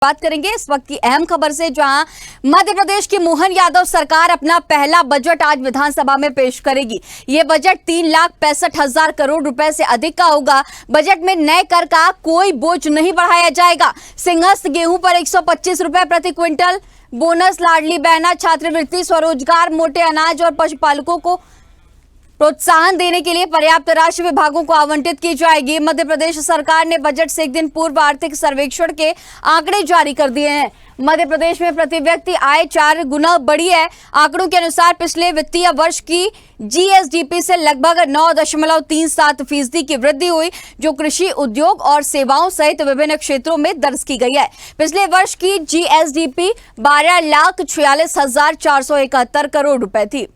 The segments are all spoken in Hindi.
बात करेंगे इस वक्त की अहम खबर से, जहां मध्य प्रदेश की मोहन यादव सरकार अपना पहला बजट आज विधानसभा में पेश करेगी। ये बजट 3,65,000 करोड़ रुपए से अधिक का होगा। बजट में नए कर का कोई बोझ नहीं बढ़ाया जाएगा। सिंहस्थ गेहूं पर 125 रुपए प्रति क्विंटल, बोनस, लाडली बहना, छात्रवृत्ति, स्वरोजगार, मोटे अनाज और पशुपालकों को प्रोत्साहन देने के लिए पर्याप्त राशि विभागों को आवंटित की जाएगी। मध्य प्रदेश सरकार ने बजट से एक दिन पूर्व आर्थिक सर्वेक्षण के आंकड़े जारी कर दिए हैं। मध्य प्रदेश में प्रति व्यक्ति आय 4 गुना बढ़ी है। आंकड़ों के अनुसार पिछले वित्तीय वर्ष की जीएसडीपी से लगभग 9.37% की वृद्धि हुई, जो कृषि, उद्योग और सेवाओं सहित विभिन्न क्षेत्रों में दर्ज की गई है। पिछले वर्ष की जीएसडीपी 12,46,471 करोड़ रुपए थी।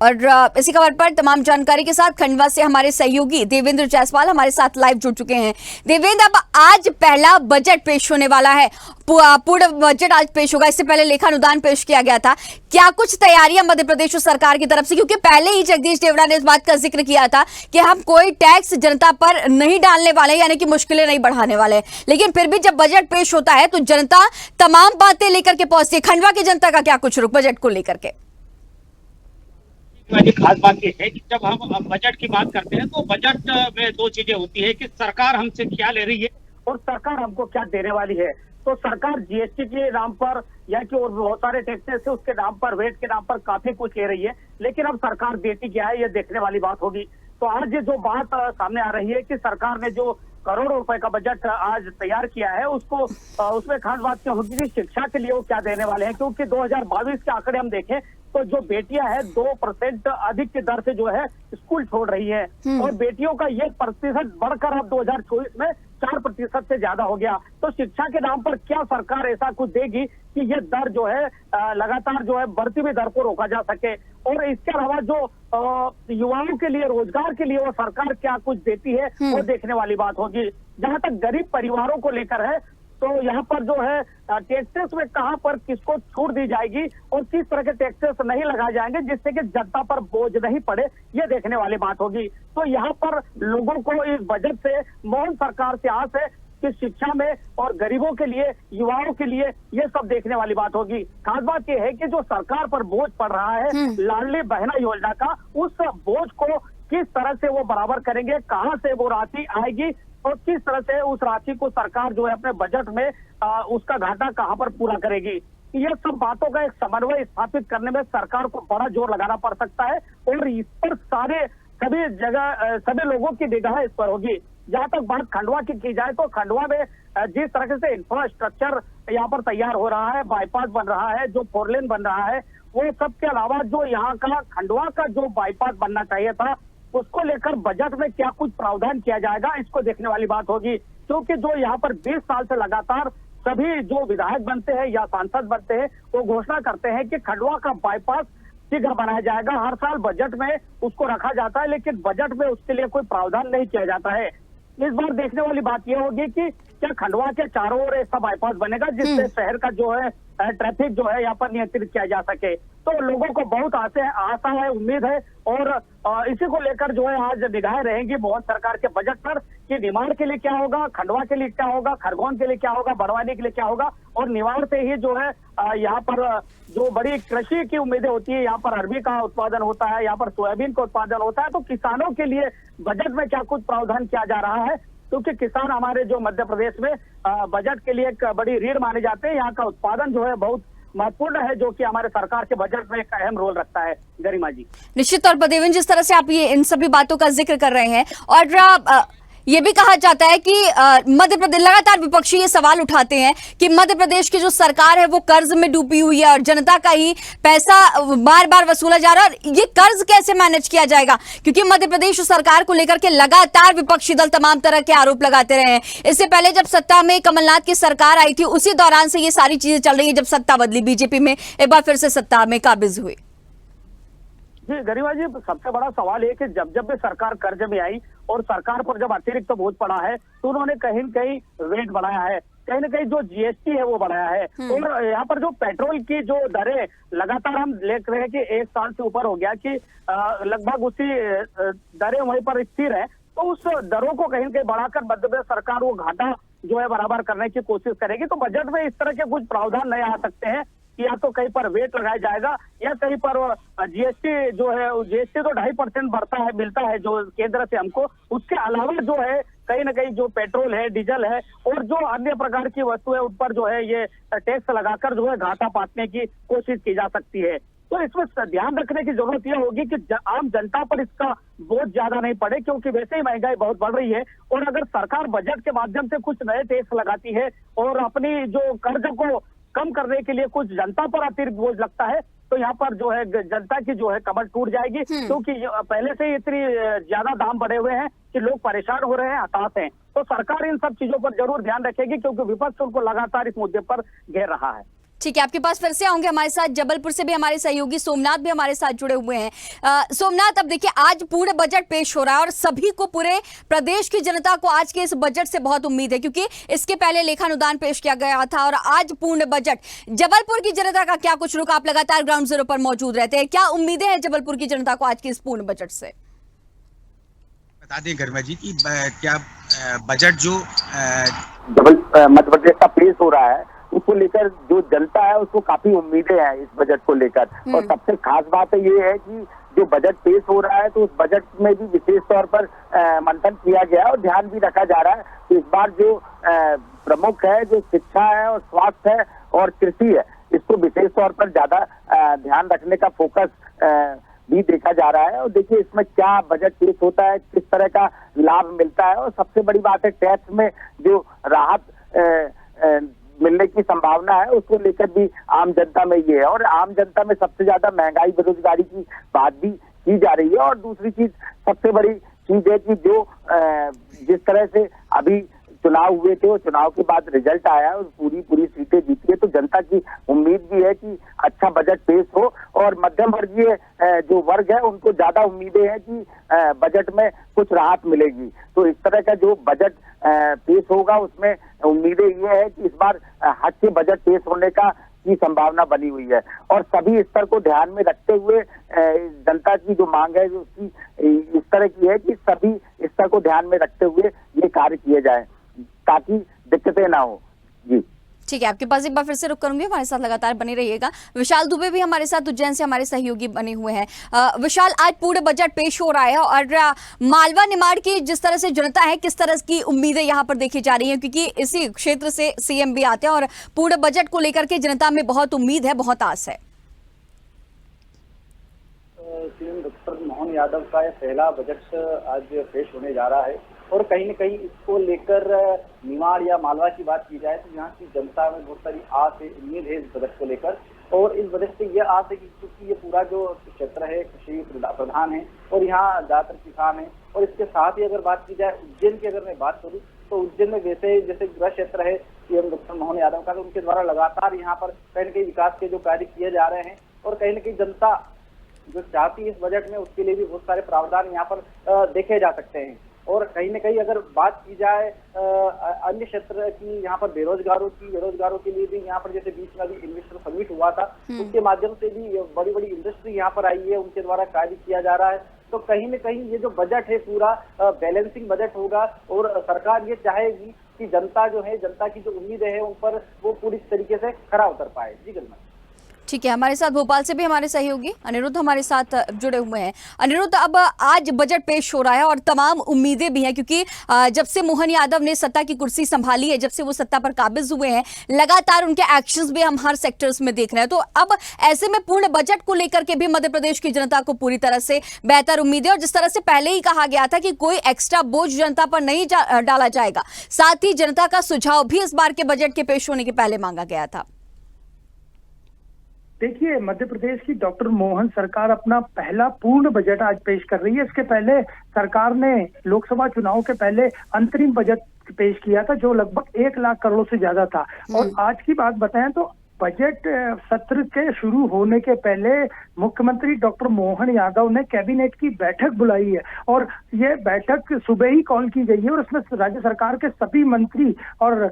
और इसी खबर पर तमाम जानकारी के साथ खंडवा से हमारे सहयोगी देवेंद्र जायसवाल हमारे साथ लाइव जुड़ चुके हैं। देवेंद्र, अब आज पहला बजट पेश होने वाला है, पूर्ण बजट आज पेश होगा। इससे पहले लेखानुदान पेश किया गया था। क्या कुछ तैयारियां मध्य प्रदेश सरकार की तरफ से, क्योंकि पहले ही जगदीश देवड़ा ने इस बात का जिक्र किया था कि हम कोई टैक्स जनता पर नहीं डालने वाले, यानी कि मुश्किलें नहीं बढ़ाने वाले, लेकिन फिर भी जब बजट पेश होता है तो जनता तमाम बातें लेकर के पहुंचती है। खंडवा की जनता का क्या कुछ रुख बजट को लेकर के? खास बात यह है कि जब हम बजट की बात करते हैं तो बजट में दो चीजें होती है कि सरकार हमसे क्या ले रही है और सरकार हमको क्या देने वाली है। तो सरकार जीएसटी के नाम पर या कि और बहुत सारे टैक्सेस से उसके नाम पर, वेट के नाम पर काफी कुछ ले रही है, लेकिन अब सरकार देती क्या है ये देखने वाली बात होगी। तो आज जो बात सामने आ रही है कि सरकार ने जो करोड़ों रुपए का बजट आज तैयार किया है, उसको उसमें खास बात क्या होगी कि शिक्षा के लिए वो क्या देने वाले हैं। क्योंकि 2022 के आंकड़े हम देखें तो जो बेटियां हैं 2% अधिक की दर से जो है स्कूल छोड़ रही है, और बेटियों का ये प्रतिशत बढ़कर अब 2024 में 4% से ज्यादा हो गया। तो शिक्षा के नाम पर क्या सरकार ऐसा कुछ देगी कि ये दर जो है लगातार जो है बढ़ती हुई दर को रोका जा सके। और इसके अलावा जो युवाओं के लिए, रोजगार के लिए वो सरकार क्या कुछ देती है वो देखने वाली बात होगी। जहां तक गरीब परिवारों को लेकर है तो यहाँ पर जो है टैक्सेस में कहां पर किसको छूट दी जाएगी और किस तरह के टैक्सेस नहीं लगाए जाएंगे जिससे कि जनता पर बोझ नहीं पड़े, ये देखने वाली बात होगी। तो यहाँ पर लोगों को इस बजट से, मोहन सरकार से आस है कि शिक्षा में और गरीबों के लिए, युवाओं के लिए ये सब देखने वाली बात होगी। खास बात यह है कि जो सरकार पर बोझ पड़ रहा है लाडली बहना योजना का, उस बोझ को किस तरह से वो बराबर करेंगे, कहां से वो राशि आएगी और किस तरह से उस राशि को सरकार जो है अपने बजट में उसका घाटा कहां पर पूरा करेगी। ये सब बातों का एक समन्वय स्थापित करने में सरकार को बड़ा जोर लगाना पड़ सकता है, और इस पर सभी जगह सभी लोगों की निगाह इस पर होगी। जहां तक बात खंडवा की जाए तो खंडवा में जिस तरह से इंफ्रास्ट्रक्चर यहाँ पर तैयार हो रहा है, बाईपास बन रहा है, जो 4 लेन बन रहा है, वो सब के अलावा जो यहाँ का खंडवा का जो बाईपास बनना चाहिए था, उसको लेकर बजट में क्या कुछ प्रावधान किया जाएगा, इसको देखने वाली बात होगी। क्योंकि जो यहाँ पर 20 साल से लगातार सभी जो विधायक बनते हैं या सांसद बनते हैं वो घोषणा करते हैं कि खंडवा का बाईपास शीघ्र बनाया जाएगा। हर साल बजट में उसको रखा जाता है, लेकिन बजट में उसके लिए कोई प्रावधान नहीं किया जाता है। इस बार देखने वाली बात यह होगी कि क्या खंडवा के चारों ओर ऐसा बाईपास बनेगा जिससे शहर का जो है ट्रैफिक जो है यहाँ पर नियंत्रित किया जा सके। तो लोगों को बहुत आशा है, उम्मीद है, और इसी को लेकर जो है आज निगाहें रहेंगी मोहन सरकार के बजट पर कि निमाड़ के लिए क्या होगा, खंडवा के लिए क्या होगा, खरगोन के लिए क्या होगा, बड़वानी के लिए क्या होगा। और निमाड़ से ही जो है यहाँ पर जो बड़ी कृषि की उम्मीदें होती है, यहाँ पर अरबी का उत्पादन होता है, यहाँ पर सोयाबीन का उत्पादन होता है। तो किसानों के लिए बजट में क्या कुछ प्रावधान किया जा रहा है, क्योंकि किसान हमारे जो मध्य प्रदेश में बजट के लिए एक बड़ी रीढ़ माने जाते हैं। यहाँ का उत्पादन जो है बहुत महत्वपूर्ण है, जो कि हमारे सरकार के बजट में एक अहम रोल रखता है। गरिमा जी, निश्चित तौर पर देवेंद्र, जिस तरह से आप ये इन सभी बातों का जिक्र कर रहे हैं, और ये भी कहा जाता है कि मध्य प्रदेश, लगातार विपक्षी ये सवाल उठाते हैं कि मध्य प्रदेश की जो सरकार है वो कर्ज में डूबी हुई है और जनता का ही पैसा बार बार वसूला जा रहा है, और ये कर्ज कैसे मैनेज किया जाएगा, क्योंकि मध्य प्रदेश सरकार को लेकर के लगातार विपक्षी दल तमाम तरह के आरोप लगाते रहे हैं। इससे पहले जब सत्ता में कमलनाथ की सरकार आई थी, उसी दौरान से ये सारी चीजें चल रही है, जब सत्ता बदली, बीजेपी में एक बार फिर से सत्ता में काबिज हुई। जी गरिमा जी, सबसे बड़ा सवाल है कि जब भी सरकार कर्ज में आई और सरकार पर जब अतिरिक्त तो बोझ पड़ा है तो उन्होंने कहीं न कहीं वेट बढ़ाया है, कहीं न कहीं जो जीएसटी है वो बढ़ाया है। और यहाँ पर जो पेट्रोल की जो दरें लगातार हम देख रहे हैं कि 1 साल से ऊपर हो गया कि लगभग उसी दरें वहीं पर स्थिर है। तो उस दरों को कहीं न कहीं बढ़ाकर मध्य प्रदेश सरकार वो घाटा जो है बराबर करने की कोशिश करेगी। तो बजट में इस तरह के कुछ प्रावधान नए आ सकते हैं कि या तो कहीं पर वेट लगाया जाएगा या कहीं पर जीएसटी जो है, जीएसटी तो 2.5% बढ़ता है, मिलता है जो केंद्र से हमको, उसके अलावा जो है कहीं ना कहीं जो पेट्रोल है, डीजल है और जो अन्य प्रकार की वस्तु है उन पर जो है ये टैक्स लगाकर जो है घाटा पाटने की कोशिश की जा सकती है। तो इसमें ध्यान रखने की जरूरत यह होगी कि आम जनता पर इसका बोझ ज्यादा नहीं पड़े, क्योंकि वैसे ही महंगाई बहुत बढ़ रही है। और अगर सरकार बजट के माध्यम से कुछ नए टैक्स लगाती है और अपनी जो कर्ज को कम करने के लिए कुछ जनता पर अतिरिक्त बोझ लगता है, तो यहाँ पर जो है जनता की जो है कमर टूट जाएगी, क्योंकि पहले से ही इतनी ज्यादा दाम बढ़े हुए हैं कि लोग परेशान हो रहे हैं, हताश हैं। तो सरकार इन सब चीजों पर जरूर ध्यान रखेगी, क्योंकि विपक्ष उनको लगातार इस मुद्दे पर घेर रहा है। ठीक है, आपके पास फिर से आऊंगे। हमारे साथ जबलपुर से भी हमारे सहयोगी सोमनाथ भी हमारे साथ जुड़े हुए हैं। सोमनाथ, अब देखिए आज पूर्ण बजट पेश हो रहा है और सभी को, पूरे प्रदेश की जनता को आज के इस बजट से बहुत उम्मीद है, क्योंकि इसके पहले लेखानुदान पेश किया गया था और आज पूर्ण बजट। जबलपुर की जनता का क्या कुछ रुख? आप लगातार ग्राउंड जीरो पर मौजूद रहते हैं, क्या उम्मीदें हैं जबलपुर की जनता को आज के इस पूर्ण बजट से? बता दें गरिमा जी कि क्या बजट जो मध्य प्रदेश का पेश हो रहा है उसको लेकर जो जनता है उसको काफी उम्मीदें हैं इस बजट को लेकर। और सबसे खास बात ये है कि जो बजट पेश हो रहा है तो उस बजट में भी विशेष तौर पर मंथन किया गया और ध्यान भी रखा जा रहा है। तो इस बार जो प्रमुख है, जो शिक्षा है और स्वास्थ्य है और कृषि है, इसको विशेष तौर पर ज्यादा ध्यान रखने का फोकस भी देखा जा रहा है। और देखिए इसमें क्या बजट पेश होता है, किस तरह का लाभ मिलता है। और सबसे बड़ी बात है टैक्स में जो राहत मिलने की संभावना है उसको लेकर भी आम जनता में ये है। और आम जनता में सबसे ज्यादा महंगाई, बेरोजगारी की बात भी की जा रही है। और दूसरी चीज, सबसे बड़ी चीज है कि जो जिस तरह से अभी चुनाव हुए थे और चुनाव के बाद रिजल्ट आया और पूरी सीटें जीती है, तो जनता की उम्मीद भी है कि अच्छा बजट पेश हो। और मध्यम वर्गीय जो वर्ग है उनको ज्यादा उम्मीदें हैं कि बजट में कुछ राहत मिलेगी। तो इस तरह का जो बजट पेश होगा उसमें उम्मीदें ये है कि इस बार हद के बजट पेश होने की संभावना बनी हुई है। और सभी स्तर को ध्यान में रखते हुए जनता की जो मांग है उसकी इस तरह की है कि सभी स्तर को ध्यान में रखते हुए ये कार्य किए जाए ताकि दिक्कतें ना हो। जी ठीक है, आपके पास एक बार फिर से रुक करूंगी, हमारे साथ लगातार बने रहिएगा। विशाल दुबे भी हमारे साथ उज्जैन से हमारे सहयोगी बने हुए हैं। विशाल, आज पूरे बजट पेश हो रहा है और मालवा निमाड़ की जिस तरह से जनता है, किस तरह की उम्मीदें यहाँ पर देखी जा रही हैं, क्योंकि इसी क्षेत्र से सीएम भी आते हैं और पूरे बजट को लेकर के जनता में बहुत उम्मीद है, बहुत आस है। सीएम डॉक्टर मोहन यादव का यह पहला बजट आज पेश होने जा रहा है और कहीं न कहीं इसको लेकर निमाड़ या मालवा की बात की जाए तो यहाँ की जनता में बहुत सारी आस है, उम्मीद है इस बजट को लेकर। और इस बजट से यह आस है कि क्योंकि ये पूरा जो क्षेत्र है कृषि प्रधान है और यहाँ ज्यादातर किसान है। और इसके साथ ही अगर बात की जाए उज्जैन की, अगर मैं बात करूँ तो उज्जैन में वैसे जैसे गृह क्षेत्र है सीएम डॉक्टर मोहन यादव का, तो उनके द्वारा लगातार यहाँ पर कहीं न कहीं विकास के जो कार्य किए जा रहे हैं और कहीं न कहीं जनता जो चाहती है इस बजट में उसके लिए भी बहुत सारे प्रावधान यहाँ पर देखे जा सकते हैं। और कहीं न कहीं अगर बात की जाए अन्य क्षेत्र की, यहाँ पर बेरोजगारों के लिए भी यहाँ पर जैसे बीच में अभी इन्वेस्टर समिट हुआ था, उसके माध्यम से भी बड़ी बड़ी इंडस्ट्री यहाँ पर आई है, उनके द्वारा कार्य किया जा रहा है। तो कहीं न कहीं ये जो बजट है पूरा बैलेंसिंग बजट होगा और सरकार ये चाहेगी कि जनता जो है, जनता की जो उम्मीदें हैं उन पर वो पूरी तरीके से खरा उतर पाए। जी गरिमा। ठीक है, हमारे साथ भोपाल से भी हमारे सहयोगी अनिरुद्ध हमारे साथ जुड़े हुए हैं। अनिरुद्ध, अब आज बजट पेश हो रहा है और तमाम उम्मीदें भी हैं, क्योंकि जब से मोहन यादव ने सत्ता की कुर्सी संभाली है, जब से वो सत्ता पर काबिज हुए हैं, लगातार उनके एक्शंस भी हम हर सेक्टर्स में देख रहे हैं। तो अब ऐसे में पूर्ण बजट को लेकर के भी मध्य प्रदेश की जनता को पूरी तरह से बेहतर उम्मीद है और जिस तरह से पहले ही कहा गया था कि कोई एक्स्ट्रा बोझ जनता पर नहीं डाला जाएगा, साथ ही जनता का सुझाव भी इस बार के बजट के पेश होने के पहले मांगा गया था। देखिए, मध्य प्रदेश की डॉक्टर मोहन सरकार अपना पहला पूर्ण बजट आज पेश कर रही है। इसके पहले सरकार ने लोकसभा चुनाव के पहले अंतरिम बजट पेश किया था जो लगभग 1 लाख करोड़ से ज्यादा था। और आज की बात बताएं तो बजट सत्र के शुरू होने के पहले मुख्यमंत्री डॉक्टर मोहन यादव ने कैबिनेट की बैठक बुलाई है और ये बैठक सुबह ही कॉल की गई है और उसमें राज्य सरकार के सभी मंत्री और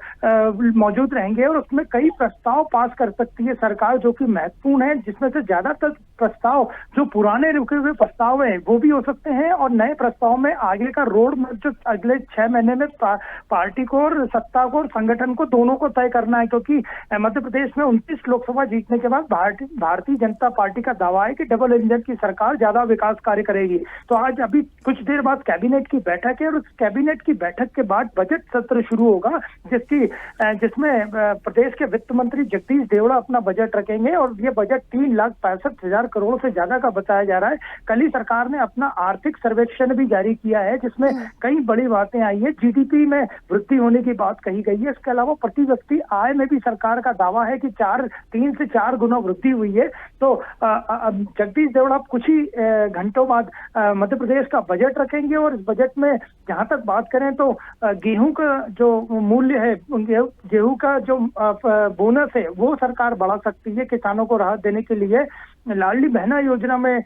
मौजूद रहेंगे और उसमें कई प्रस्ताव पास कर सकती है सरकार जो कि महत्वपूर्ण है, जिसमें से ज्यादातर प्रस्ताव जो पुराने रुके हुए प्रस्ताव हैं वो भी हो सकते हैं, और नए प्रस्ताव में आगे का रोड मैप जो अगले 6 महीने में पार्टी को और सत्ता को और संगठन को दोनों को तय करना है। क्योंकि मध्य प्रदेश में 29 लोकसभा जीतने के बाद भारतीय जनता पार्टी का दावा है कि डबल इंजन की सरकार ज्यादा विकास कार्य करेगी। तो आज अभी कुछ देर बाद कैबिनेट की बैठक है, और उस कैबिनेट की बैठक के बाद बजट सत्र शुरू होगा, जिसमें प्रदेश के वित्त मंत्री जगदीश देवड़ा अपना बजट रखेंगे। और ये बजट 3,65,000 करोड़ से ज्यादा का बताया जा रहा है। कल ही सरकार ने अपना आर्थिक सर्वेक्षण भी जारी किया है, जिसमें कई बड़ी बातें आई है। जीडीपी में वृद्धि होने की बात कही गई है। इसके अलावा प्रति व्यक्ति आय में भी सरकार का दावा है कि 3 से 4 गुना वृद्धि हुई है। तो जगदीश देवड़ा कुछ ही घंटों बाद मध्य प्रदेश का बजट रखेंगे, और इस बजट में जहां तक बात करें तो गेहूं का जो मूल्य है, गेहूं का जो बोनस है वो सरकार बढ़ा सकती है किसानों को राहत देने के लिए। लाडली बहना योजना में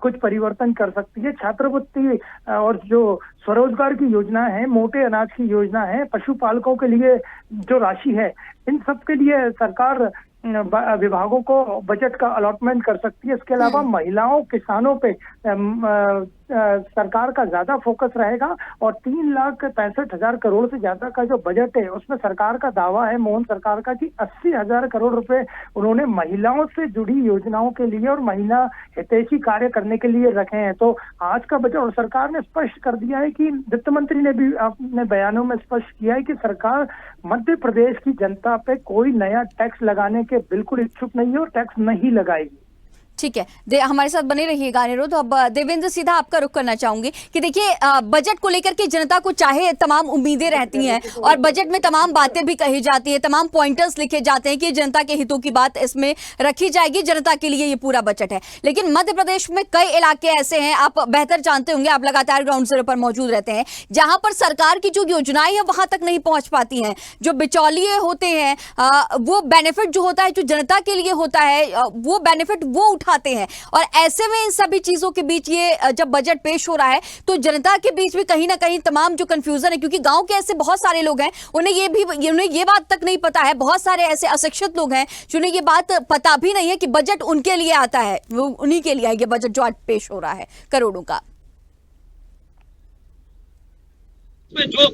कुछ परिवर्तन कर सकती है। छात्रवृत्ति और जो स्वरोजगार की योजना है, मोटे अनाज की योजना है, पशुपालकों के लिए जो राशि है, इन सब के लिए सरकार विभागों को बजट का अलॉटमेंट कर सकती है। इसके अलावा महिलाओं, किसानों पे सरकार का ज्यादा फोकस रहेगा, और 3,65,000 करोड़ से ज्यादा का जो बजट है उसमें सरकार का दावा है, मोहन सरकार का, कि 80,000 करोड़ रुपए उन्होंने महिलाओं से जुड़ी योजनाओं के लिए और महिला हितैषी कार्य करने के लिए रखे हैं। तो आज का बजट, और सरकार ने स्पष्ट कर दिया है कि वित्त मंत्री ने भी अपने बयानों में स्पष्ट किया है कि सरकार मध्य प्रदेश की जनता पे कोई नया टैक्स लगाने के बिल्कुल इच्छुक नहीं है और टैक्स नहीं लगाएगी। ठीक है, हमारे साथ बने रहिएगा अनिरुद्ध। अब देवेंद्र, सीधा आपका रुख करना चाहूंगी कि देखिए, बजट को लेकर के जनता को चाहे तमाम उम्मीदें रहती हैं, और बजट में तमाम बातें भी कही जाती है, तमाम पॉइंटर्स लिखे जाते हैं कि जनता के हितों की बात इसमें रखी जाएगी, जनता के लिए ये पूरा बजट है। लेकिन मध्य प्रदेश में कई इलाके ऐसे हैं, आप बेहतर जानते होंगे, आप लगातार ग्राउंड जीरो पर मौजूद रहते हैं, जहां पर सरकार की जो योजनाएं हैं वहां तक नहीं पहुंच पाती हैं। जो बिचौलिए होते हैं, वो बेनिफिट जो होता है, जो जनता के लिए होता है, वो बेनिफिट वो उठाते हैं। और ऐसे में इन सभी चीजों के बीच ये जब बजट पेश हो रहा है तो जनता के बीच भी कहीं ना कहीं तमाम जो कंफ्यूजन है, क्योंकि गांव के ऐसे बहुत सारे लोग हैं, उन्हें ये बात तक नहीं पता है, बहुत सारे ऐसे अशिक्षित लोग हैं जिन्हें ये बात पता भी नहीं है कि बजट उनके लिए आता है, वो उन्हीं के लिए है ये बजट जो आज पेश हो रहा है करोड़ों का। जो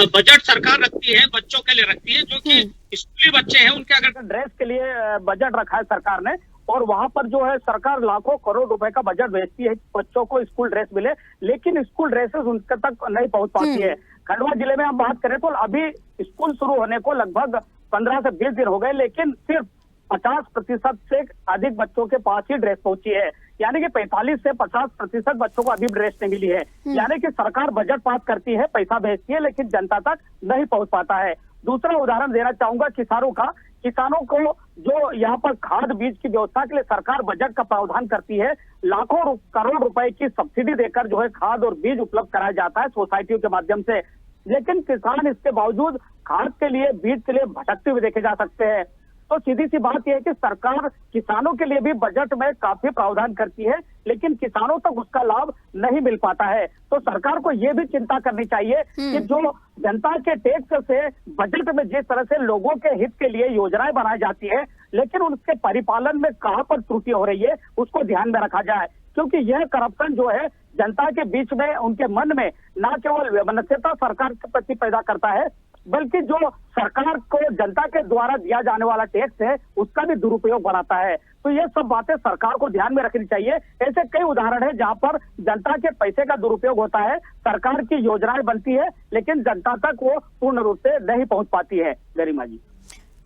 बजट सरकार रखती है बच्चों के लिए रखती है, जो कि स्कूली बच्चे हैं उनके अगर ड्रेस के लिए बजट रखा है सरकार ने, और वहां पर जो है सरकार लाखों करोड़ रुपए का बजट भेजती है बच्चों को स्कूल ड्रेस मिले, लेकिन स्कूल ड्रेसेस उनके तक नहीं पहुंच पाती है। खंडवा जिले में हम बात करें तो अभी स्कूल शुरू होने को लगभग 15 से 20 दिन हो गए, लेकिन सिर्फ 50% से अधिक बच्चों के पास ही ड्रेस पहुंची है। यानी कि 45 से 50% बच्चों को अभी ड्रेस नहीं मिली है। यानी कि सरकार बजट पास करती है, पैसा भेजती है, लेकिन जनता तक नहीं पहुंच पाता है। दूसरा उदाहरण देना चाहूंगा किसानों का। किसानों को जो यहाँ पर खाद बीज की व्यवस्था के लिए सरकार बजट का प्रावधान करती है, लाखों करोड़ रुपए की सब्सिडी देकर जो है खाद और बीज उपलब्ध कराया जाता है सोसाइटियों के माध्यम से, लेकिन किसान इसके बावजूद खाद के लिए, बीज के लिए भटकते हुए देखे जा सकते हैं। तो सीधी सी बात यह है कि सरकार किसानों के लिए भी बजट में काफी प्रावधान करती है, लेकिन किसानों तक उसका लाभ नहीं मिल पाता है। तो सरकार को यह भी चिंता करनी चाहिए कि जो जनता के टैक्स से बजट में जिस तरह से लोगों के हित के लिए योजनाएं बनाई जाती है, लेकिन उसके परिपालन में कहां पर त्रुटि हो रही है उसको ध्यान में रखा जाए। क्योंकि यह करप्शन जो है जनता के बीच में, उनके मन में न केवल वैमनस्यता सरकार के प्रति पैदा करता है, बल्कि जो सरकार को जनता के द्वारा दिया जाने वाला टैक्स है उसका भी दुरुपयोग बनाता है। तो ये सब बातें सरकार को ध्यान में रखनी चाहिए। ऐसे कई उदाहरण है जहां पर जनता के पैसे का दुरुपयोग होता है, सरकार की योजनाएं बनती है, लेकिन जनता तक वो पूर्ण रूप से नहीं पहुंच पाती है। गरिमा जी,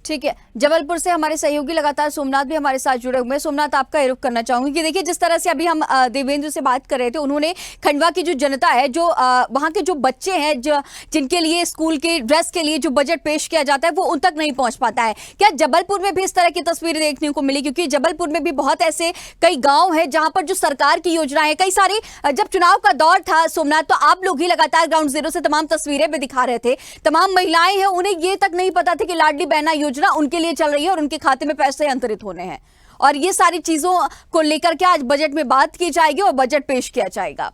ठीक है, जबलपुर से हमारे सहयोगी लगातार सोमनाथ भी हमारे साथ जुड़े हुए हैं। सोमनाथ, आपका रुख करना चाहूंगी कि देखिए, जिस तरह से अभी हम देवेंद्र से बात कर रहे थे, उन्होंने खंडवा की जो जनता है, जो वहां के जो बच्चे हैं, जिनके लिए स्कूल के ड्रेस के लिए जो बजट पेश किया जाता है वो उन तक नहीं पहुंच पाता है। क्या जबलपुर में भी इस तरह की तस्वीरें देखने को मिली? क्योंकि जबलपुर में भी बहुत ऐसे कई गाँव है जहां पर जो सरकार की योजनाएं कई सारी, जब चुनाव का दौर था सोमनाथ, तो आप लोग ही लगातार ग्राउंड जीरो से तमाम तस्वीरें भी दिखा रहे थे। तमाम महिलाएं हैं, उन्हें ये तक नहीं पता था कि लाडली बहना योजना उनके लिए चल रही है और उनके खाते में पैसे अंतरित होने हैं, और ये सारी चीजों को लेकर के आज बजट में बात की जाएगी और बजट पेश किया जाएगा।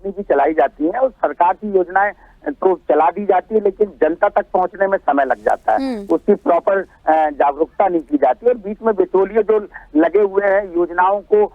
भी चलाई जाती है और सरकार की योजनाएं तो चला दी जाती है, लेकिन जनता तक पहुंचने में समय लग जाता है, उसकी प्रॉपर जागरूकता नहीं की जाती। और बीच में बिचौलिए जो लगे हुए हैं योजनाओं को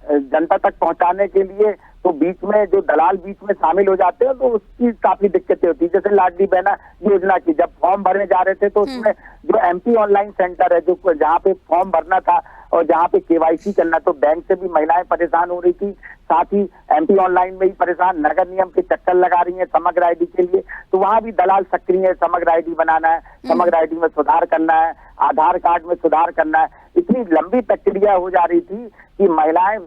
जनता तक पहुंचाने के लिए, तो बीच में जो दलाल बीच में शामिल हो जाते हैं, तो उसकी काफी दिक्कतें होती है। जैसे लाडली बहना योजना की जब फॉर्म भरने जा रहे थे, तो उसमें जो MP ऑनलाइन सेंटर है, जो जहाँ पे फॉर्म भरना था और जहाँ पे KYC करना, तो बैंक से भी महिलाएं परेशान हो रही थी, साथ ही MP ऑनलाइन में ही परेशान, नगर निगम के चक्कर लगा रही है समग्र ID के लिए, तो वहाँ भी दलाल सक्रिय है। समग्र ID बनाना है, समग्र ID में सुधार करना है, आधार कार्ड में सुधार करना है, इतनी लंबी प्रक्रिया हो जा रही थी कि महिलाएं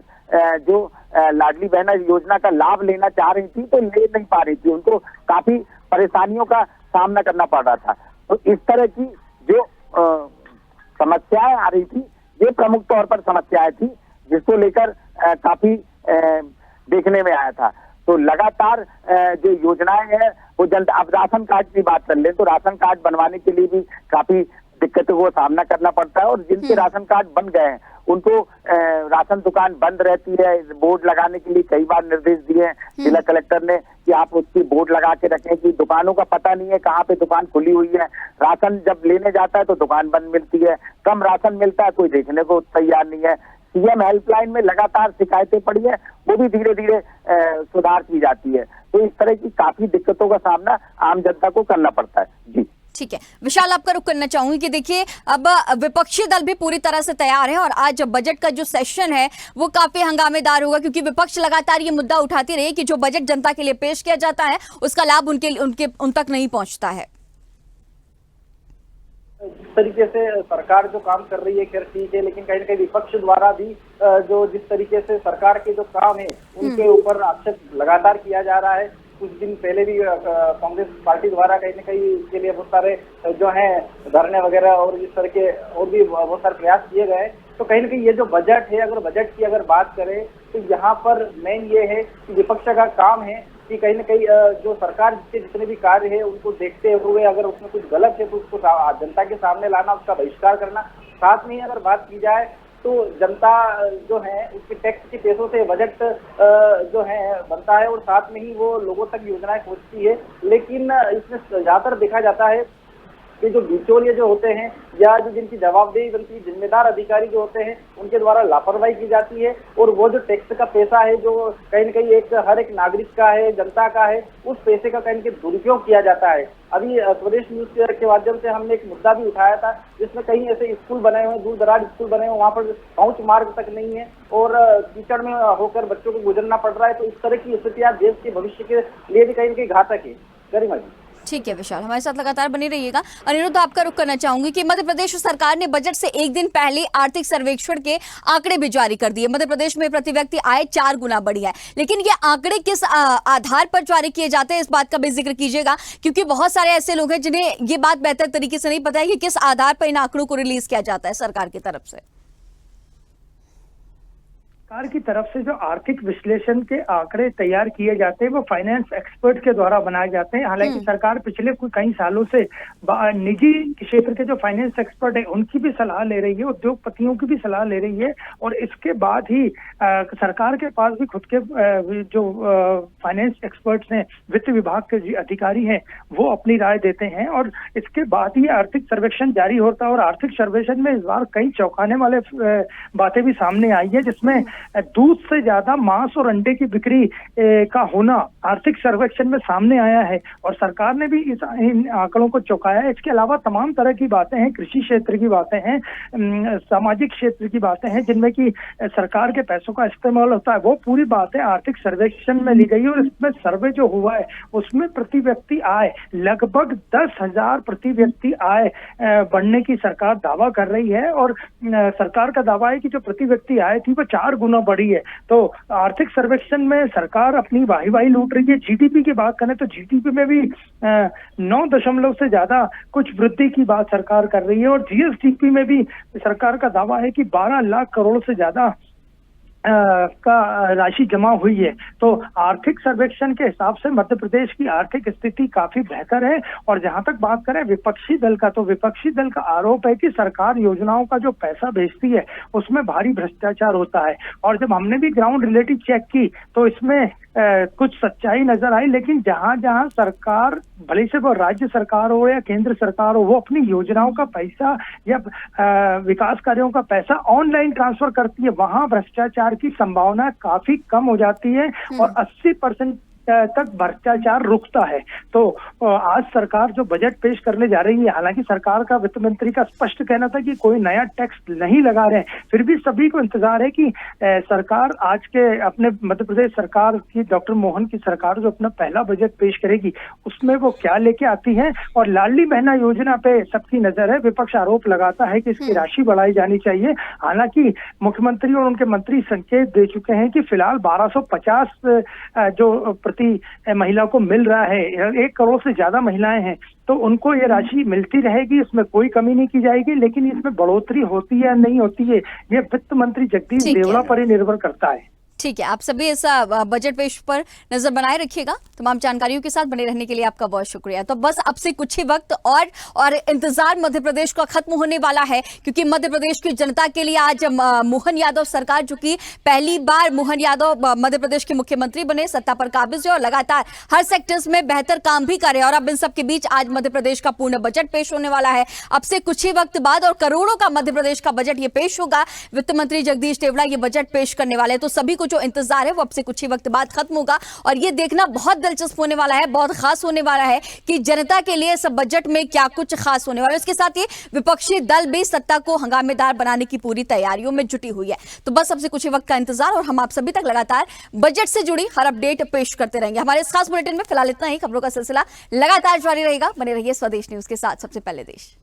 जो लाडली बहना योजना का लाभ लेना चाह रही थी, तो ले नहीं पा रही थी, उनको काफी परेशानियों का सामना करना पड़ रहा था। तो इस तरह की जो समस्याएं आ रही थी, ये प्रमुख तौर पर समस्याएं थी, जिसको लेकर काफी देखने में आया था। तो लगातार जो योजनाएं हैं वो जनता, अब राशन कार्ड की बात कर ले, तो राशन कार्ड बनवाने के लिए भी काफी दिक्कतों को सामना करना पड़ता है। और जिनके राशन कार्ड बन गए हैं उनको राशन दुकान बंद रहती है। बोर्ड लगाने के लिए कई बार निर्देश दिए हैं जिला कलेक्टर ने कि आप उसकी बोर्ड लगा के रखें, कि दुकानों का पता नहीं है कहाँ पे दुकान खुली हुई है। राशन जब लेने जाता है तो दुकान बंद मिलती है, कम राशन मिलता है, कोई देखने को तैयार नहीं है। CM हेल्पलाइन में लगातार शिकायतें पड़ी है, वो भी धीरे धीरे सुधार की जाती है। तो इस तरह की काफी दिक्कतों का सामना आम जनता को करना पड़ता है। जी ठीक है विशाल, आपका रुख करना चाहूंगी कि देखिए अब विपक्षी दल भी पूरी तरह से तैयार है और आज बजट का जो सेशन है वो काफी हंगामेदार होगा, क्योंकि विपक्ष लगातार ये मुद्दा उठाती रही कि जो बजट जनता के लिए पेश किया जाता है उसका लाभ उन तक नहीं पहुंचता है। जिस तरीके से सरकार जो काम कर रही है खैर ठीक है, लेकिन कहीं ना कहीं विपक्ष द्वारा भी जो जिस तरीके से सरकार के जो काम है उनके ऊपर आक्षेप लगातार किया जा रहा है। कुछ दिन पहले भी कांग्रेस पार्टी द्वारा कहीं ना कहीं इसके लिए बहुत सारे जो है धरने वगैरह और इस तरह के और भी बहुत सारे प्रयास किए गए। तो कहीं ना कहीं ये जो बजट है, अगर बजट की अगर बात करें तो यहाँ पर मेन ये है कि विपक्ष का काम है कि कहीं ना कहीं जो सरकार के जितने भी कार्य है उनको देखते हुए अगर उसमें कुछ गलत है तो उसको जनता के सामने लाना, उसका बहिष्कार करना। साथ में अगर बात की जाए तो जनता जो है उसके टैक्स के पैसों से बजट जो है बनता है और साथ में ही वो लोगों तक योजनाएं पहुंचती है। लेकिन इसमें ज्यादातर देखा जाता है कि जो बिचौलिए जो होते हैं या जो जिनकी जवाबदेही बनती, जिम्मेदार अधिकारी जो होते हैं उनके द्वारा लापरवाही की जाती है और वो जो टैक्स का पैसा है जो कहीं न कहीं हर एक नागरिक का है, जनता का है, उस पैसे का कहीं न कहीं दुरुपयोग किया जाता है। अभी स्वदेश न्यूज के माध्यम से हमने एक मुद्दा भी उठाया था जिसमें कहीं ऐसे स्कूल बने हुए, दूर दराज स्कूल बने हुए, वहाँ पर पहुंच मार्ग तक नहीं है और कीचड़ में होकर बच्चों को गुजरना पड़ रहा है। तो इस तरह की स्थितियां देश के भविष्य के लिए भी कहीं न कहीं घातक है। गरिमा जी। ठीक है विशाल, हमारे साथ लगातार बने रहिएगा। अनिरुद्ध, आपका रुख करना चाहूंगी कि मध्य प्रदेश सरकार ने बजट से एक दिन पहले आर्थिक सर्वेक्षण के आंकड़े भी जारी कर दिए। मध्य प्रदेश में प्रति व्यक्ति आय 4 गुना बढ़ी है, लेकिन ये आंकड़े किस आधार पर जारी किए जाते हैं इस बात का भी जिक्र कीजिएगा, क्योंकि बहुत सारे ऐसे लोग हैं जिन्हें ये बात बेहतर तरीके से नहीं पता है कि किस आधार पर इन आंकड़ों को रिलीज किया जाता है सरकार की तरफ से। सरकार की तरफ से जो आर्थिक विश्लेषण के आंकड़े तैयार किए जाते हैं वो फाइनेंस एक्सपर्ट के द्वारा बनाए जाते हैं। हालांकि सरकार पिछले कई सालों से निजी क्षेत्र के जो फाइनेंस एक्सपर्ट है उनकी भी सलाह ले रही है, उद्योगपतियों की भी सलाह ले रही है और इसके बाद ही सरकार के पास भी खुद के जो फाइनेंस एक्सपर्ट्स हैं, वित्त विभाग के अधिकारी हैं, वो अपनी राय देते हैं और इसके बाद ही आर्थिक सर्वेक्षण जारी होता है। और आर्थिक सर्वेक्षण में इस बार कई चौंकाने वाले बातें भी सामने आई है, जिसमें दूध से ज्यादा मांस और अंडे की बिक्री का होना आर्थिक सर्वेक्षण में सामने आया है और सरकार ने भी इन आंकड़ों को चौंकाया है। इसके अलावा तमाम तरह की बातें हैं, कृषि क्षेत्र की बातें हैं, सामाजिक क्षेत्र की बातें हैं जिनमें कि सरकार के पैसों का इस्तेमाल होता है, वो पूरी बातें आर्थिक सर्वेक्षण में ली गई और इसमें सर्वे जो हुआ है उसमें प्रति व्यक्ति आय लगभग 10,000 प्रति व्यक्ति आय बढ़ने की सरकार दावा कर रही है और सरकार का दावा है कि जो प्रति व्यक्ति आय थी वो 4 गुना बढ़ी है। तो आर्थिक सर्वेक्षण में सरकार अपनी वाही लूट रही है। जीडीपी की बात करें तो जीडीपी में भी 9 से ज्यादा कुछ वृद्धि की बात सरकार कर रही है और जीएसडीपी में भी सरकार का दावा है कि 12 लाख करोड़ से ज्यादा का राशि जमा हुई है। तो आर्थिक सर्वेक्षण के हिसाब से मध्य प्रदेश की आर्थिक स्थिति काफी बेहतर है। और जहां तक बात करें विपक्षी दल का, तो विपक्षी दल का आरोप है कि सरकार योजनाओं का जो पैसा भेजती है उसमें भारी भ्रष्टाचार होता है। और जब हमने भी ग्राउंड रिलेटिव चेक की तो इसमें कुछ सच्चाई नजर आई, लेकिन जहां जहां सरकार, भले से वो राज्य सरकार हो या केंद्र सरकार हो, वो अपनी योजनाओं का पैसा या विकास कार्यों का पैसा ऑनलाइन ट्रांसफर करती है, वहां भ्रष्टाचार की संभावना काफी कम हो जाती है और 80% तक भ्रष्टाचार रुकता है। तो आज सरकार जो बजट पेश करने जा रही है, हालांकि सरकार का वित्त मंत्री का स्पष्ट कहना था कि कोई नया टैक्स नहीं लगा रहे हैं, फिर भी सभी को इंतजार है कि सरकार आज के अपने मध्य प्रदेश सरकार की, डॉक्टर मोहन की सरकार जो अपना पहला बजट पेश करेगी उसमें वो क्या लेके आती है। और लाडली बहना योजना पे सबकी नजर है। विपक्ष आरोप लगाता है कि इसकी राशि बढ़ाई जानी चाहिए। हालांकि मुख्यमंत्री और उनके मंत्री संकेत दे चुके हैं कि फिलहाल 1250 जो प्रति महिला को मिल रहा है, 1 करोड़ से ज्यादा महिलाएं हैं, तो उनको ये राशि मिलती रहेगी, इसमें कोई कमी नहीं की जाएगी। लेकिन इसमें बढ़ोतरी होती है या नहीं होती है, ये वित्त मंत्री जगदीश देवड़ा पर ही निर्भर करता है। ठीक है, आप सभी इस बजट पेश पर नजर बनाए रखिएगा। तमाम जानकारियों के साथ बने रहने के लिए आपका बहुत शुक्रिया। तो बस अब से कुछ ही वक्त और इंतजार मध्य प्रदेश का खत्म होने वाला है, क्योंकि मध्य प्रदेश की जनता के लिए आज मोहन यादव सरकार, जो कि पहली बार मोहन यादव मध्य प्रदेश के मुख्यमंत्री बने, सत्ता पर काबिज है और लगातार हर सेक्टर्स में बेहतर काम भी करे। और अब इन सबके बीच आज मध्य प्रदेश का पूर्ण बजट पेश होने वाला है। अब से कुछ ही वक्त बाद और करोड़ों का मध्य प्रदेश का बजट ये पेश होगा। वित्त मंत्री जगदीश देवड़ा ये बजट पेश करने वाले हैं। तो सभी को जो इंतजार है वो अब से कुछ ही वक्त बाद खत्म होगा और ये देखना बहुत दिलचस्प होने वाला है, बहुत खास होने वाला है कि जनता के लिए इस बजट में क्या कुछ खास होने वाला है। इसके साथ ही विपक्षी दल भी सत्ता को हंगामेदार बनाने की पूरी तैयारियों में जुटी हुई है। तो बस अब से कुछ ही वक्त का इंतजार और हम आप सभी तक लगातार बजट से जुड़ी हर अपडेट पेश करते रहेंगे। हमारे इस खास बुलेटिन में फिलहाल इतना ही। खबरों का सिलसिला लगातार जारी रहेगा। बने रहिए स्वदेश न्यूज के साथ, सबसे पहले देश।